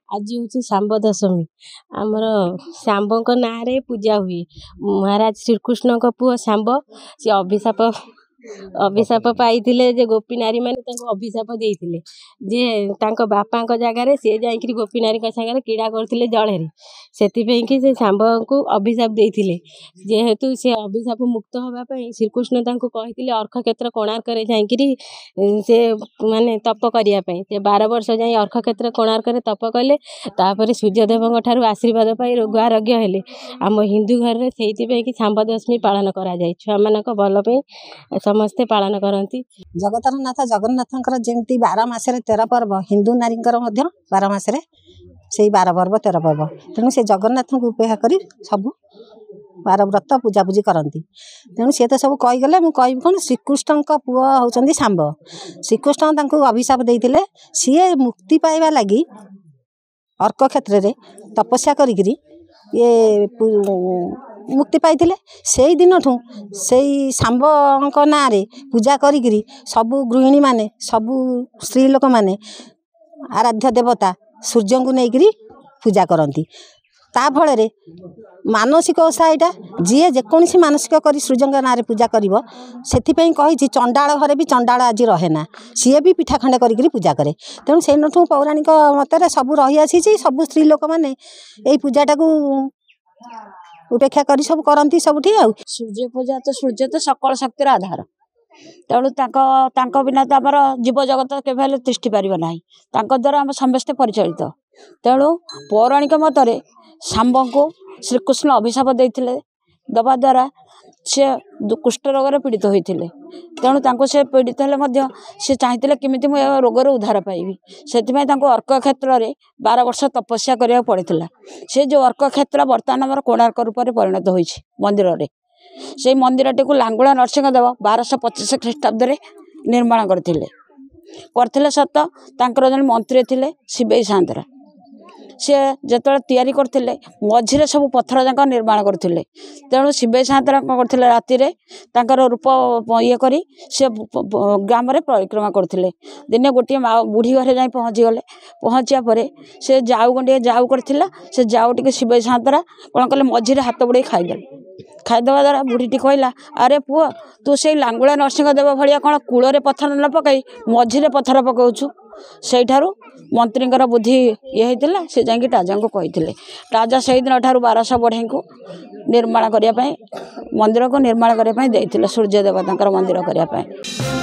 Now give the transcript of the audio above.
आज हूँ सांब दशमी आमर सांबों ना रे पूजा हुए। महाराज श्रीकृष्ण पुओ सांब सी अभिशाप पाई जे गोपी नारी मैंने अभिशाप देते जे तांको बापा जगार सी जाकि गोपी नारी सागर क्रीड़ा करते जड़े से कि सांब को अभिशाप देते जेहेतु से अभिशाप मुक्त होगापी श्रीकृष्ण कहते अर्घ क्षेत्र कोणार्क जाकि से माने तप करने से 12 वर्ष जाए अर्घ क्षेत्र कोणार्क तप कले तापर सूर्यदेव ठारू आशीर्वाद पाई रोगारोग्य हेले आम हिंदू घर में से सांब दशमी पालन करा जाए छुआ मान भल समस्ते पालन करती। जगतरनाथ जगन्नाथ जमी 12 मासरे 13 पर्व हिंदू नारी 12 मासरे से 12 पर्व 13 पर्व तेणु से जगन्नाथ को उपेक्षा कर सब 12 व्रत पूजापूजी करती तेणु सी तो सब कहीगले मुझे कह कौन श्रीकृष्ण पुओ होती सांब श्रीकृष्ण अभिशाप देते सी मुक्ति पाइबा लगी अर्क क्षेत्र में तपस्या करी ये मुक्ति पाई से दिन ठूँ से सांब ना पूजा करी सबू गृहिणी माने सबू स्त्री लोक माने आराध्य देवता सूर्य को लेकर पूजा करती ताफल मानसिक ओषा यहाँ जी जेकोसी मानसिक कर सूर्य ना पूजा कर से चंडाल घरे भी चंडाल आज रहेना सी भी पिठा खंडे कर पूजा करे तेणु से ठूँ पौराणिक मत सब रही आसी सब स्त्री लोक मैंने यही पूजाटा को उपेक्षा कर सब करती सबुठी सूर्य पूजा तो सूर्य तो सकल शक्तिर आधार तेणु बिना तो आमर जीव जगत के तिष्ठि पार ना द्वारा आम समस्ते परिचालित तेणु पौराणिक मतरे सांब को श्रीकृष्ण अभिशाप देते दबा द्वारा सी कुष्ठ रोग पीड़ित होते तेणु से पीड़ित हेले सी चाहते किमी रोगर उद्धार पाइबी से अर्क क्षेत्र में 12 वर्ष तपस्या करा पड़ा से जो अर्क क्षेत्र बर्तमान आम कोणार्क रूप में परिणत हो मंदिर में से मंदिर टी लांगुला नरसिंहदेव 1225 ख्रीष्टाब्द निर्माण करते सत जन मंत्री थे शिवेई सान्तरा सी जो तैयारी करते मझीरे सब पत्थर जाक निर्माण करते तेणु शिवेई सान्तरा करते राति रूप ये कर ग्राम परिक्रमा करते दिने गोटे बुढ़ी घरे जा पहुँचीगले पहुँचा से जाऊ गंडे जाऊ करथिला से जाऊ टी शिवेई सान्तरा कौन कले मझीरे हाथ बुड़े खाईदे खाईदवा द्वारा बुढ़ीटी कहला अरे पुओ तू से लांगुला नरसिंहदेव भाया कौन कूल पत्थर न पकई मझीरे पत्थर पकाउछु से मंत्री बुद्धि ये होता से जाकि राजा को कहते राजा से दिन ठार 1200 बढ़ई को निर्माण करने मंदिर को निर्माण करने सूर्य देवता मंदिर करने।